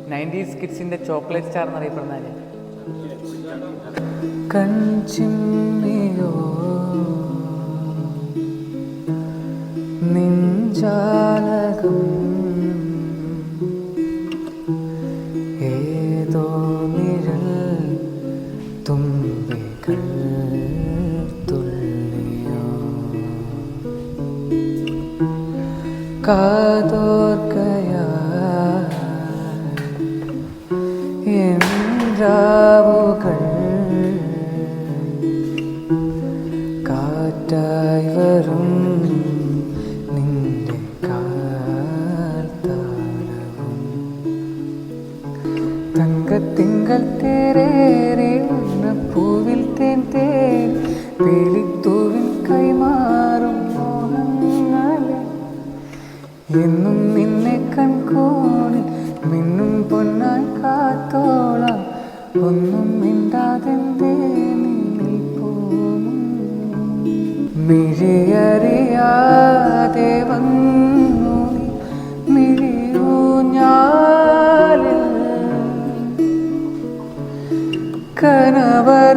90s കിഡ്സിൻ്റെ chocolate star എന്നറിയപ്പെടുന്ന കൺചിമ്മിയോ നിഞ്ചാലകം ഏതോ നിഴൽ തുമ്പികൾ തുള്ളിയോ കാതോർക്കയാ രാവുകൾ കാറ്റായി വരും നിന്റെ കാൽത്താളവും തങ്കത്തിങ്കൾ തേരേറെ പൂവിൽ തേൻ തേൻ പേലിത്തൂവിൻ കൈമാറും മോഹങ്ങളെ എന്നും നിന്നെ കൺകോണിൽ മിന്നും പൊന്നായി കാത്തോളാം ഒന്നും മിണ്ടാതെന്തേ നിൽപ്പോവും മിഴിയറിയാതെ വന്നു മിഴിയൂഞ്ഞാലിൽ കനവറിയാതെ